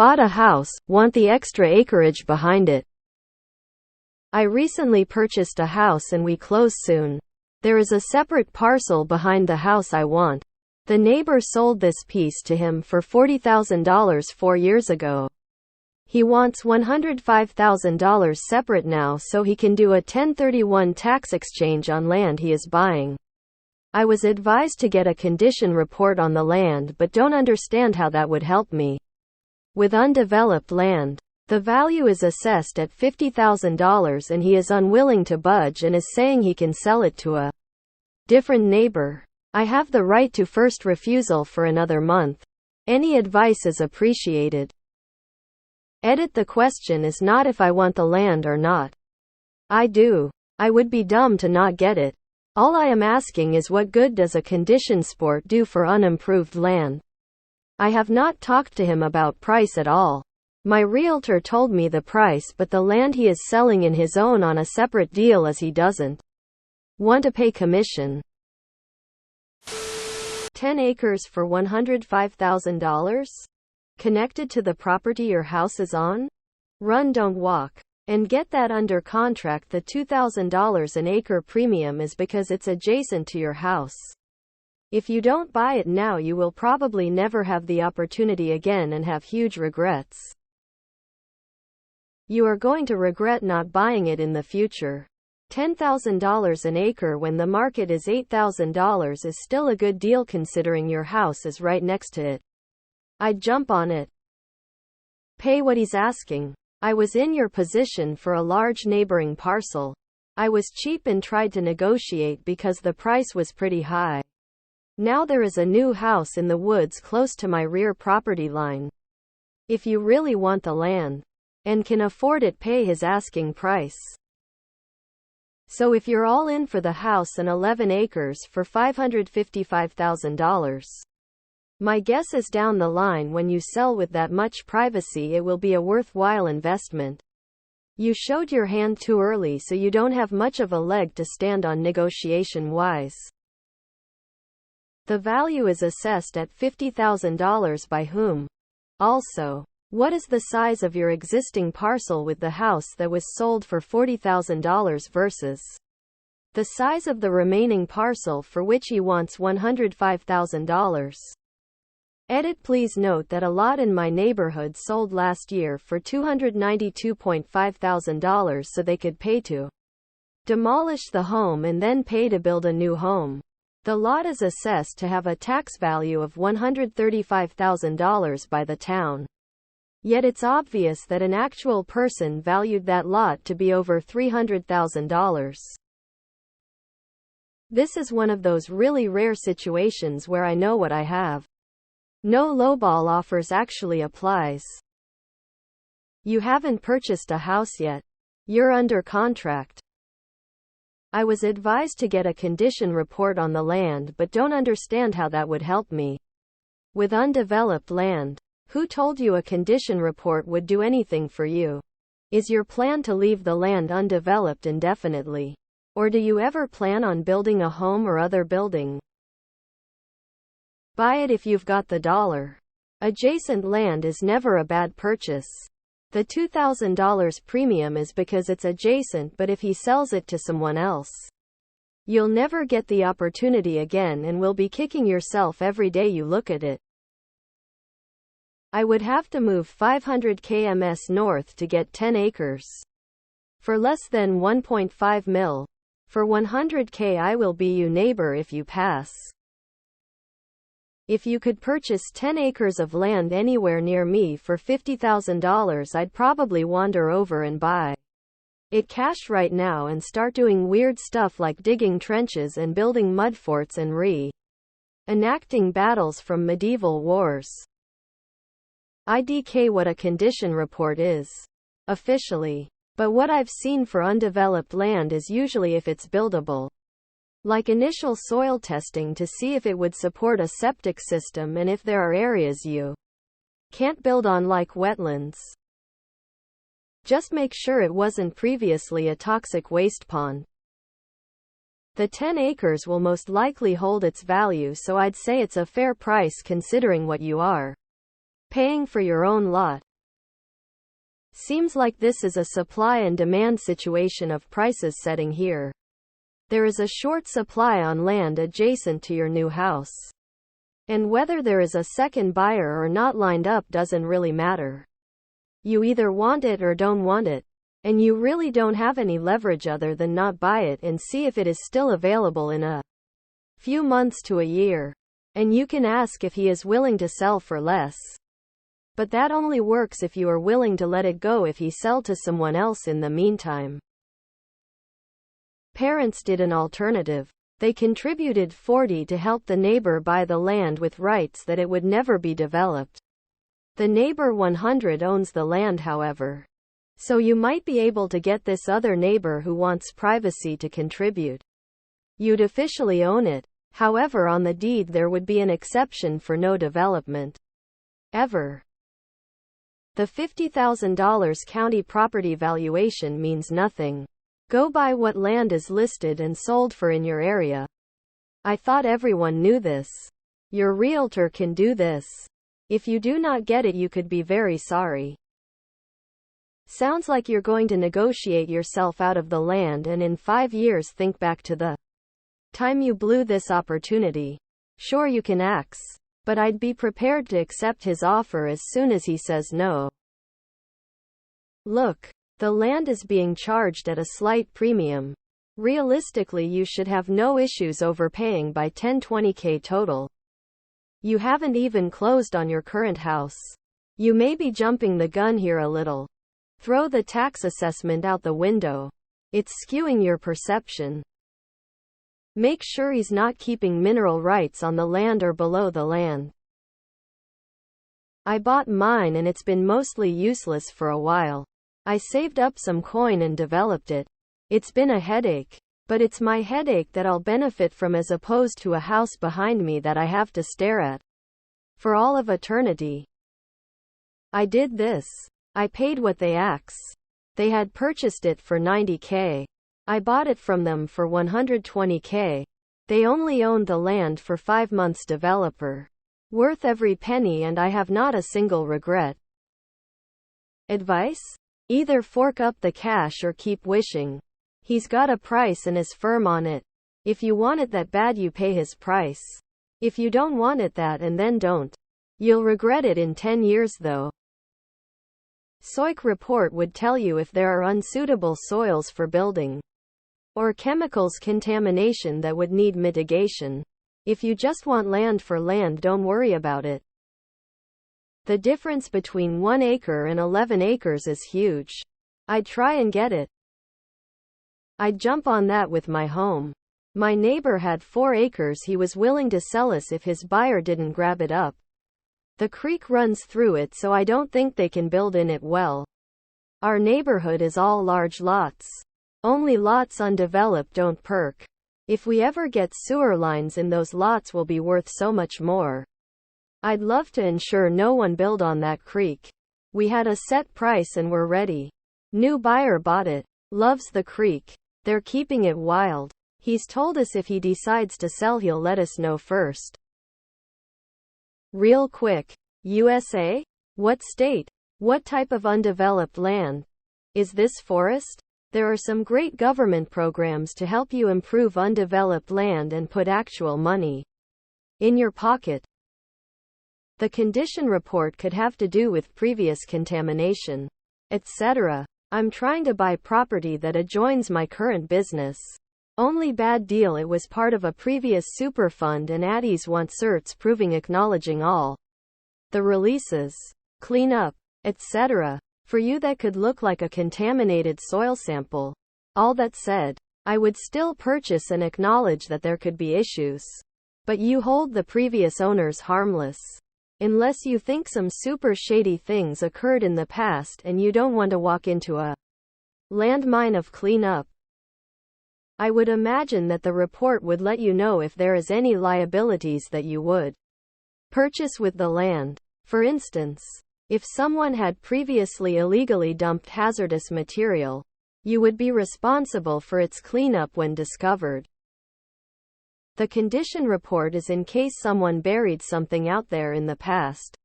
Bought a house, want the extra acreage behind it. I recently purchased a house and we close soon. There is a separate parcel behind the house I want. The neighbor sold this piece to him for $40,000 4 years ago. He wants $105,000 separate now so he can do a 1031 tax exchange on land he is buying. I was advised to get a condition report on the land but don't understand how that would help me. With undeveloped land, the value is assessed at $50,000 and he is unwilling to budge and is saying he can sell it to a different neighbor. I have the right to first refusal for another month. Any advice is appreciated. The question is not if I want the land or not. I do. I would be dumb to not get it. All I am asking is what good does a condition report do for unimproved land? I have not talked to him about price at all. My realtor told me the price but the land he is selling in his own on a separate deal as he doesn't want to pay commission. 10 acres for $105,000? Connected to the property your house is on? Run, don't walk. And get that under contract. The $2,000 an acre premium is because it's adjacent to your house. If you don't buy it now, you will probably never have the opportunity again and have huge regrets. You are going to regret not buying it in the future. $10,000 an acre when the market is $8,000 is still a good deal considering your house is right next to it. I'd jump on it. Pay what he's asking. I was in your position for a large neighboring parcel. I was cheap and tried to negotiate because the price was pretty high. Now there is a new house in the woods close to my rear property line. If you really want the land and can afford it, pay his asking price. So if you're all in for the house and 11 acres for $555,000, my guess is down the line when you sell with that much privacy it will be a worthwhile investment. You showed your hand too early so you don't have much of a leg to stand on negotiation-wise. The value is assessed at $50,000 by whom? Also, what is the size of your existing parcel with the house that was sold for $40,000 versus the size of the remaining parcel for which he wants $105,000? Please note that a lot in my neighborhood sold last year for $292,500 so they could pay to demolish the home and then pay to build a new home. The lot is assessed to have a tax value of $135,000 by the town. Yet it's obvious that an actual person valued that lot to be over $300,000. This is one of those really rare situations where I know what I have. No lowball offers actually applies. You haven't purchased a house yet. You're under contract. I was advised to get a condition report on the land but don't understand how that would help me. With undeveloped land, who told you a condition report would do anything for you? Is your plan to leave the land undeveloped indefinitely? Or do you ever plan on building a home or other building? Buy it if you've got the dollar. Adjacent land is never a bad purchase. The $2,000 premium is because it's adjacent, but if he sells it to someone else, you'll never get the opportunity again and will be kicking yourself every day you look at it. I would have to move 500 km north to get 10 acres. For less than 1.5 mil. For 100K I will be your neighbor if you pass. If you could purchase 10 acres of land anywhere near me for $50,000, I'd probably wander over and buy it cash right now and start doing weird stuff like digging trenches and building mud forts and enacting battles from medieval wars. IDK what a condition report is. Officially. But what I've seen for undeveloped land is usually if it's buildable. Like initial soil testing to see if it would support a septic system and if there are areas you can't build on like wetlands. Just make sure it wasn't previously a toxic waste pond. The 10 acres will most likely hold its value, so I'd say it's a fair price considering what you are paying for your own lot. Seems like this is a supply and demand situation of prices setting here. There is a short supply on land adjacent to your new house. And whether there is a second buyer or not lined up doesn't really matter. You either want it or don't want it. And you really don't have any leverage other than not buy it and see if it is still available in a few months to a year. And you can ask if he is willing to sell for less. But that only works if you are willing to let it go if he sell to someone else in the meantime. Parents did an alternative. They contributed $40 to help the neighbor buy the land with rights that it would never be developed. The neighbor 100 owns the land, however. So you might be able to get this other neighbor who wants privacy to contribute. You'd officially own it. However, on the deed there would be an exception for no development. Ever. The $50,000 county property valuation means nothing. Go by what land is listed and sold for in your area. I thought everyone knew this. Your realtor can do this. If you do not get it, you could be very sorry. Sounds like you're going to negotiate yourself out of the land and in 5 years think back to the time you blew this opportunity. Sure, you can axe, but I'd be prepared to accept his offer as soon as he says no. Look, the land is being charged at a slight premium. Realistically, you should have no issues overpaying by $10-20K total. You haven't even closed on your current house. You may be jumping the gun here a little. Throw the tax assessment out the window. It's skewing your perception. Make sure he's not keeping mineral rights on the land or below the land. I bought mine and it's been mostly useless for a while. I saved up some coin and developed it. It's been a headache, but it's my headache that I'll benefit from as opposed to a house behind me that I have to stare at for all of eternity. I did this. I paid what they asked. They had purchased it for $90K. I bought it from them for $120K. They only owned the land for 5 months. Developer. Worth every penny, and I have not a single regret. Advice? Either fork up the cash or keep wishing. He's got a price and is firm on it. If you want it that bad, you pay his price. If you don't want it that, and then don't. You'll regret it in 10 years though. Soik report would tell you if there are unsuitable soils for building or chemicals contamination that would need mitigation. If you just want land for land, don't worry about it. The difference between 1 acre and 11 acres is huge. I'd try and get it. I'd jump on that with my home. My neighbor had 4 acres he was willing to sell us if his buyer didn't grab it up. The creek runs through it, so I don't think they can build in it well. Our neighborhood is all large lots. Only lots undeveloped don't perk. If we ever get sewer lines in those lots, will be worth so much more. I'd love to ensure no one build on that creek. We had a set price and we're ready. New buyer bought it. Loves the creek. They're keeping it wild. He's told us if he decides to sell, he'll let us know first. Real quick. USA? What state? What type of undeveloped land? Is this forest? There are some great government programs to help you improve undeveloped land and put actual money in your pocket. The condition report could have to do with previous contamination, etc. I'm trying to buy property that adjoins my current business. Only bad deal, it was part of a previous super fund and addies want certs proving acknowledging all the releases, clean up, etc. For you that could look like a contaminated soil sample. All that said, I would still purchase and acknowledge that there could be issues. But you hold the previous owners harmless. Unless you think some super shady things occurred in the past and you don't want to walk into a landmine of cleanup. I would imagine that the report would let you know if there is any liabilities that you would purchase with the land. For instance, if someone had previously illegally dumped hazardous material, you would be responsible for its cleanup when discovered. The condition report is in case someone buried something out there in the past.